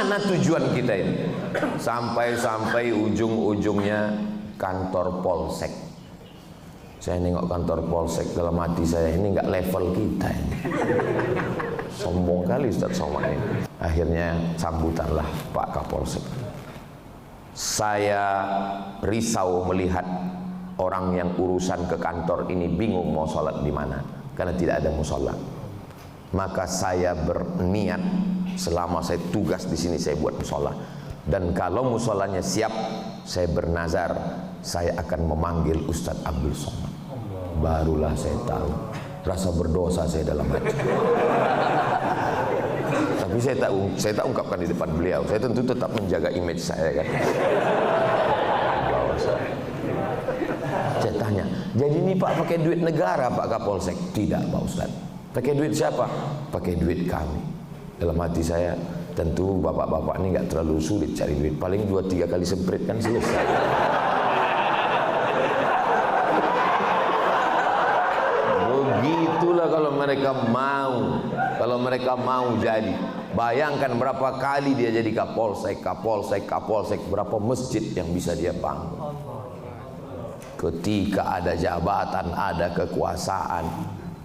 Kemana tujuan kita ini? Sampai ujung-ujungnya kantor polsek. Saya nengok kantor polsek, dalam hati saya, ini nggak level kita ini. Sombong kali Ustaz Somad ini. Akhirnya sambutanlah Pak Kapolsek. Saya risau melihat orang yang urusan ke kantor ini bingung mau sholat di mana, karena tidak ada musola. Maka saya berniat selama saya tugas di sini saya buat musola. Dan kalau musolanya siap, saya bernazar saya akan memanggil Ustadz Abdul Somad. Barulah saya tahu rasa berdosa saya dalam hati. Tapi saya tak ungkapkan di depan beliau. Saya tentu tetap menjaga image saya kan. Saya tanya, jadi ini Pak pakai duit negara Pak Kapolsek? Tidak Pak Ustadz. Pakai duit siapa? Pakai duit kami. Dalam hati saya, tentu bapak-bapak ini nggak terlalu sulit cari duit. Paling 2-3 kali semprit kan selesai. Begitulah kalau mereka mau jadi. Bayangkan berapa kali dia jadi kapolsek, berapa masjid yang bisa dia bangun. Ketika ada jabatan, ada kekuasaan,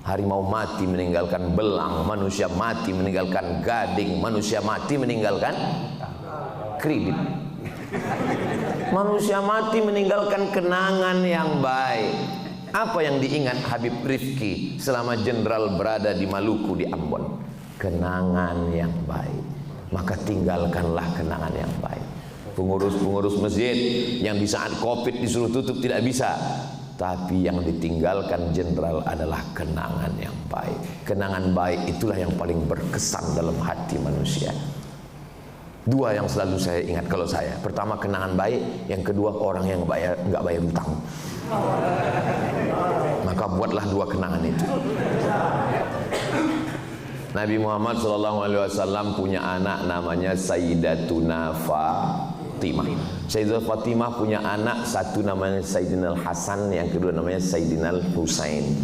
harimau mati meninggalkan belang, manusia mati meninggalkan gading, manusia mati meninggalkan kredit, manusia mati meninggalkan kenangan yang baik. Apa yang diingat Habib Rifki selama jenderal berada di Maluku, di Ambon? Kenangan yang baik. Maka tinggalkanlah kenangan yang baik. Pengurus-pengurus masjid yang di saat Covid disuruh tutup tidak bisa, tapi yang ditinggalkan jenderal adalah kenangan yang baik. Kenangan baik itulah yang paling berkesan dalam hati manusia. Dua yang selalu saya ingat kalau saya. Pertama kenangan baik, yang kedua orang yang nggak bayar utang. Maka buatlah dua kenangan itu. Nabi Muhammad SAW punya anak namanya Sayyidatuna Fatimah. Sayyidatuna Fatimah punya anak, satu namanya Sayyidina Hasan, yang kedua namanya Sayyidina Husain.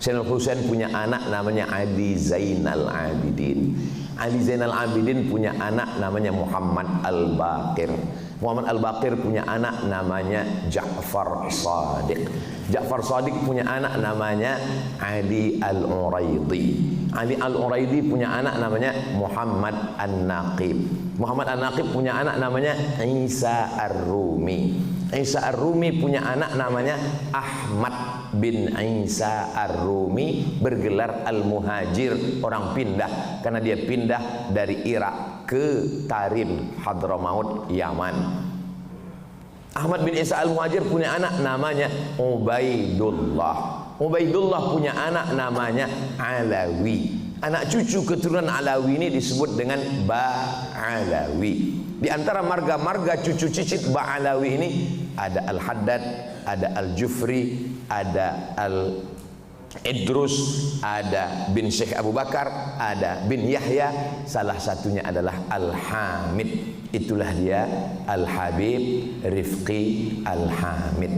Sayyidina Husain punya anak namanya Ali Zainal Abidin. Ali Zainal Abidin punya anak namanya Muhammad Al-Baqir. Muhammad Al-Baqir punya anak namanya Ja'far Shadiq. Ja'far Shadiq punya anak namanya Ali Al-Uraidi. Ali Al-Uraidi punya anak namanya Muhammad An-Naqib. Muhammad An-Naqib punya anak namanya Isa Ar-Rumi. Isa Ar-Rumi punya anak namanya Ahmad bin Isa Ar-Rumi, bergelar Al-Muhajir, orang pindah, karena dia pindah dari Irak ke Tarim, Hadramaut, Yaman. Ahmad bin Isa Al-Muhajir punya anak namanya Ubaidullah. Ubaidullah punya anak namanya Alawi. Anak cucu keturunan Alawi ini disebut dengan Ba'alawi. Di antara marga-marga cucu cicit Ba'alawi ini ada Al-Haddad, ada Al-Jufri, ada Al-Idrus, ada bin Syekh Abu Bakar, ada bin Yahya, salah satunya adalah Al-Hamid. Itulah dia Al-Habib Rifqi Al-Hamid.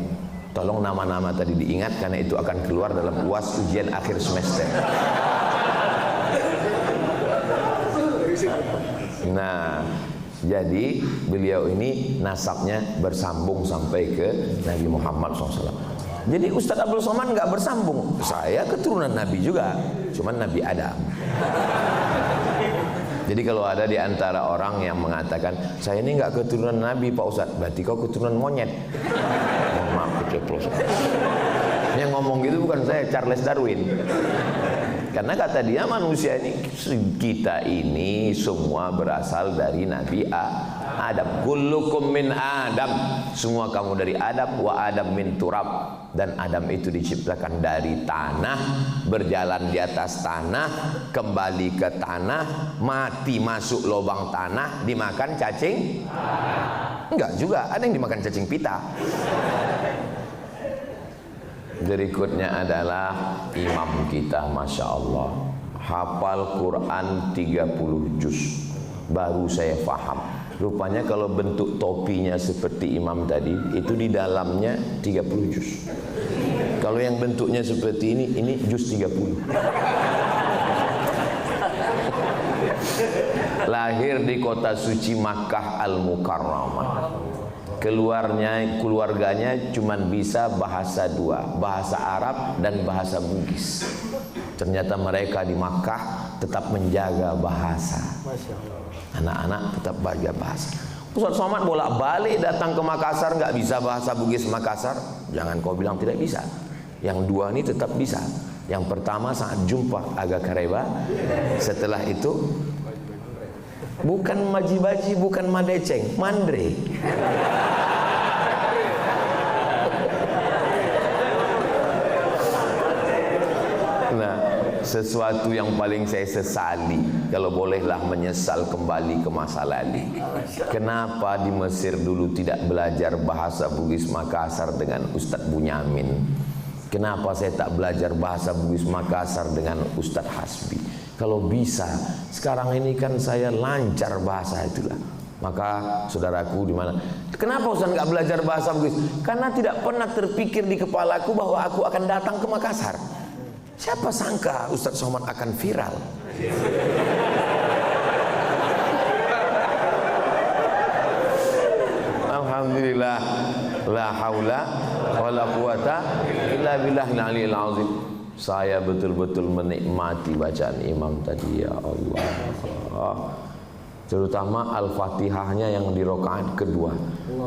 Tolong nama-nama tadi diingat, karena itu akan keluar dalam UAS ujian akhir semester. Nah, jadi beliau ini nasabnya bersambung sampai ke Nabi Muhammad SAW. Jadi Ustadz Abdul Somad nggak bersambung. Saya keturunan Nabi juga, cuman Nabi Adam. Jadi kalau ada di antara orang yang mengatakan saya ini nggak keturunan Nabi Pak Ustadz, berarti kau keturunan monyet. Mohon maaf keceplos. Yang ngomong gitu bukan saya, Charles Darwin. Karena kata dia manusia ini, kita ini semua berasal dari Nabi Adam. Kullukum min Adam, semua kamu dari Adam. Wa Adam min turab, dan Adam itu diciptakan dari tanah, berjalan di atas tanah, kembali ke tanah, mati masuk lubang tanah, dimakan cacing. Enggak juga, ada yang dimakan cacing pita. Berikutnya adalah imam kita, Masya Allah, hafal Quran 30 juz. Baru saya paham, rupanya kalau bentuk topinya seperti imam tadi, itu di dalamnya 30 juz. Kalau yang bentuknya seperti ini juz 30. Lahir di kota suci Makkah Al-Mukarramah. Keluarganya cuman bisa bahasa dua, bahasa Arab dan bahasa Bugis. Ternyata mereka di Makkah tetap menjaga bahasa. Anak-anak tetap baca bahasa. Ustaz Somad bolak-balik datang ke Makassar nggak bisa bahasa Bugis Makassar. Jangan kau bilang tidak bisa. Yang dua ini tetap bisa. Yang pertama saat jumpa agak kareba. Setelah itu bukan maji-baji, bukan madeceng, mandre. Nah, sesuatu yang paling saya sesali, kalau bolehlah menyesal kembali ke masa lalu. Kenapa di Mesir dulu tidak belajar bahasa Bugis Makassar dengan Ustadz Bunyamin? Kenapa saya tak belajar bahasa Bugis Makassar dengan Ustadz Hasbi? Kalau bisa, sekarang ini kan saya lancar bahasa itulah. Maka saudaraku di mana? Kenapa Ustaz nggak belajar bahasa Bugis? Karena tidak pernah terpikir di kepalaku bahwa aku akan datang ke Makassar. Siapa sangka Ustaz Somad akan viral? Alhamdulillah, la haula wala quwata illa billahil aliyil azim. Saya betul-betul menikmati bacaan imam tadi, ya Allah. Terutama Al-Fatihahnya yang di rakaat kedua.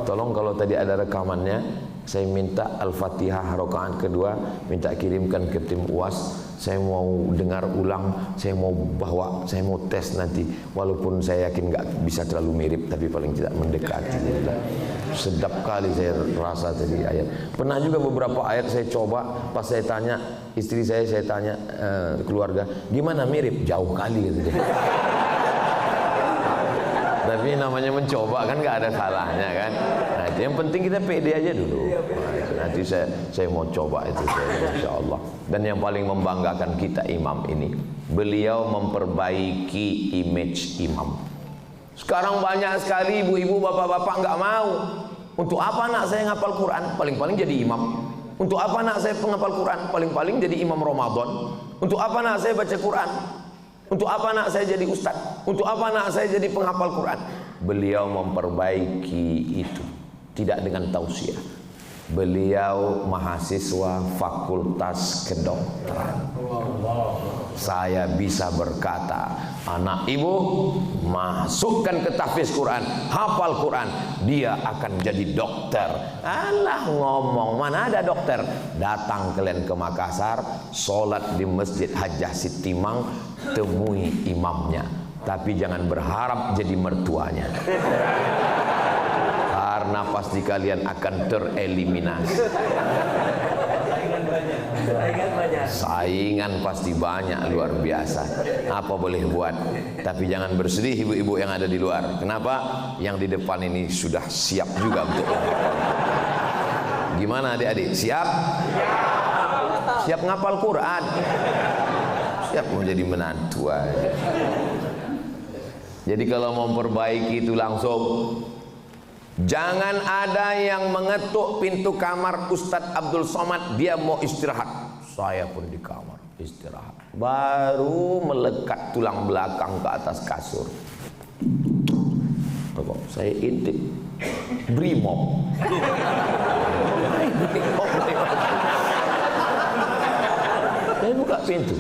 Tolong kalau tadi ada rekamannya, saya minta Al-Fatihah rakaat kedua, minta kirimkan ke tim UAS. Saya mau dengar ulang, saya mau bawa, saya mau tes nanti. Walaupun saya yakin nggak bisa terlalu mirip, tapi paling tidak mendekati. Sedap kali saya rasa tadi ayat. Pernah juga beberapa ayat saya coba, pas saya tanya istri saya tanya keluarga, gimana mirip? Jauh kali gitu deh. Tapi namanya mencoba kan nggak ada salahnya kan. Nah, yang penting kita pede aja dulu. Nah, nanti saya mau coba itu, insya Allah. Dan yang paling membanggakan kita imam ini, beliau memperbaiki image imam. Sekarang banyak sekali ibu-ibu, bapak-bapak nggak mau. Untuk apa anak saya ngapal Quran? Paling-paling jadi imam. Untuk apa anak saya penghafal Quran? Paling-paling jadi imam Ramadan. Untuk apa anak saya baca Quran? Untuk apa anak saya jadi ustaz? Untuk apa anak saya jadi penghafal Quran? Beliau memperbaiki itu, tidak dengan tausiah. Beliau mahasiswa Fakultas Kedokteran. Saya bisa berkata, anak ibu masukkan ke tahfiz Quran, hafal Quran, dia akan jadi dokter. Alah ngomong, mana ada dokter? Datang kalian ke Makassar, sholat di Masjid Hajjah Sitimang, temui imamnya, tapi jangan berharap jadi mertuanya. Karena pasti kalian akan tereliminasi. Saingan pasti banyak, luar biasa. Apa boleh buat? Tapi jangan bersedih ibu-ibu yang ada di luar. Kenapa? Yang di depan ini sudah siap juga untuk. Gimana adik-adik? Siap? Siap ngapal Quran? Siap mau jadi menantu aja. Jadi kalau mau memperbaiki itu langsung. Jangan ada yang mengetuk pintu kamar Ustadz Abdul Somad, dia mau istirahat. Saya pun di kamar istirahat. Baru melekat tulang belakang ke atas kasur. Saya intip Brimob. Saya buka pintu.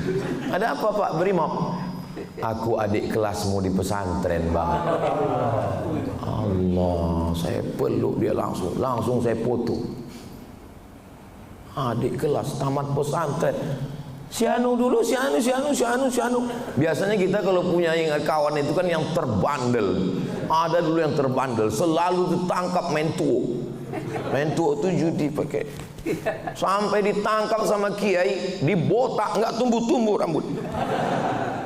Ada apa Pak Brimob? Aku adik kelasmu di pesantren bang. Allah, saya peluk dia langsung saya foto. Adik kelas tamat pesantren. Si Anu dulu, si Anu. Biasanya kita kalau punya kawan itu kan yang terbandel. Ada dulu yang terbandel, selalu ditangkap mentuo itu judi pakai. Sampai ditangkap sama kiai, dibotak, nggak tumbuh rambut.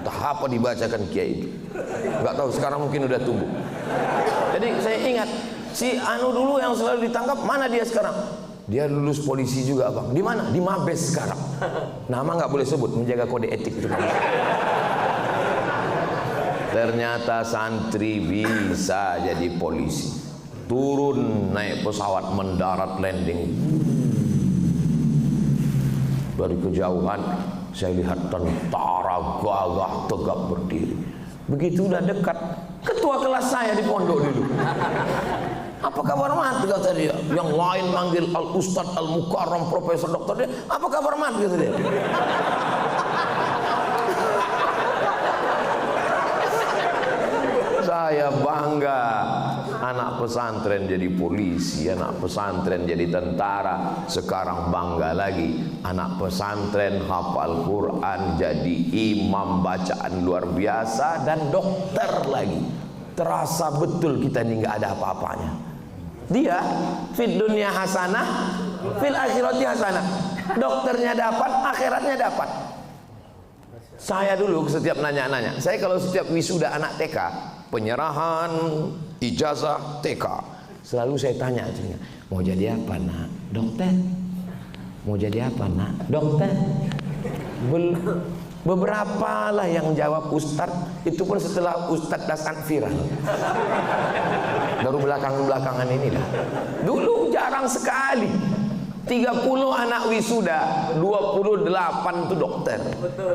Entah apa dibacakan kiai itu, nggak tahu sekarang mungkin udah tumbuh. Jadi saya ingat si Anu dulu yang selalu ditangkap, mana dia sekarang? Dia lulus polisi juga bang. Di mana? Di Mabes sekarang. Nama nggak boleh sebut, menjaga kode etik itu. Ternyata santri bisa jadi polisi. Turun naik pesawat, mendarat landing. Dari kejauhan saya lihat tentara gagah tegap berdiri. Begitu udah dekat, ketua kelas saya di pondok dulu. Apa kabar mat, kata dia. Yang lain manggil al ustadz al mukarram profesor doktor, dia apa kabar mat, kata dia. Saya bangga, anak pesantren jadi polisi, anak pesantren jadi tentara. Sekarang bangga lagi, anak pesantren hafal Quran, jadi imam bacaan luar biasa, dan dokter lagi. Terasa betul kita ini nggak ada apa-apanya. Dia fid dunya hasanah, fil akhirati hasanah. Dokternya dapat, akhiratnya dapat. Saya dulu setiap nanya-nanya, saya kalau setiap wisuda anak TK, penyerahan ijazah TK, selalu saya tanya, mau jadi apa nak? Dokter. Mau jadi apa nak? Dokter. Beberapa lah yang jawab Ustadz, itu pun setelah Ustadz Dasan viral. Baru belakangan ini lah. Dulu jarang sekali. 30 anak wisuda, 28 itu dokter. Betul.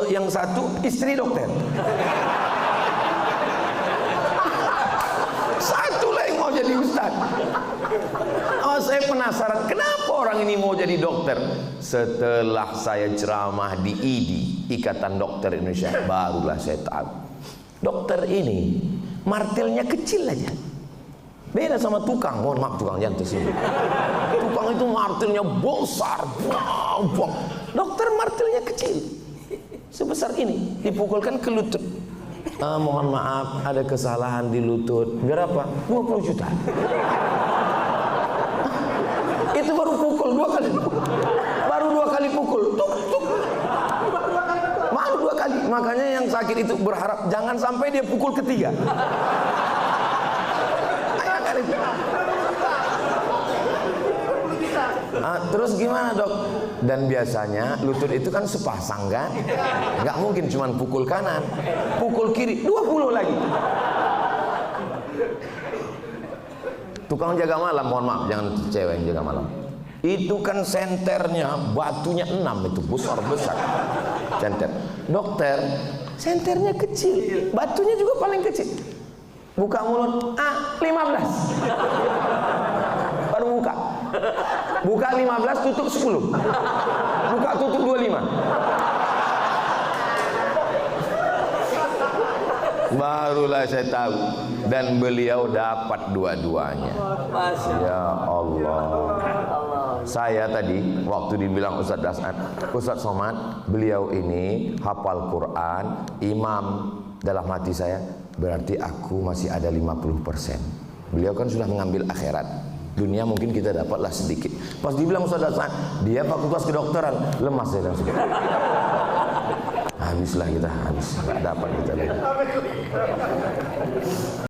Yang satu istri dokter. Satu lah yang mau jadi ustaz. Oh, saya penasaran kenapa orang ini mau jadi dokter. Setelah saya ceramah di IDI, Ikatan Dokter Indonesia, barulah saya tahu dokter ini martilnya kecil aja. Beda sama tukang, mohon maaf tukang jangan tersinggung. Tukang itu martilnya besar, bang. Dokter martilnya kecil, sebesar ini, dipukulkan ke lutut. Mohon maaf, ada kesalahan di lutut. Berapa? 20 juta. Itu baru pukul 2 kali. Baru 2 kali pukul. Tuk, tuk. Baru 2 kali. Makanya yang sakit itu berharap jangan sampai dia pukul ketiga. Terus gimana dok? Dan biasanya lutut itu kan sepasang kan? Nggak mungkin cuma pukul kanan, pukul kiri 20 lagi. Tukang jaga malam, mohon maaf, jangan cewek yang jaga malam. Itu kan senternya batunya 6 itu besar-besar. Senter. Dokter, senternya kecil, batunya juga paling kecil. Buka mulut, 15. Baru buka. Buka 15, tutup 10. Buka tutup 25. Barulah saya tahu. Dan beliau dapat dua-duanya. Ya Allah. Saya tadi waktu dibilang Ustadz Dasan, Ustadz Somad, beliau ini hafal Quran, imam. Dalam hati saya, berarti aku masih ada 50%. Beliau kan sudah mengambil akhirat. Dunia mungkin kita dapatlah sedikit. Pas dibilang Ustadz Dasan, dia fakultas kedokteran, lemas saya langsung. Habislah kita, habis, nggak dapat kita lagi.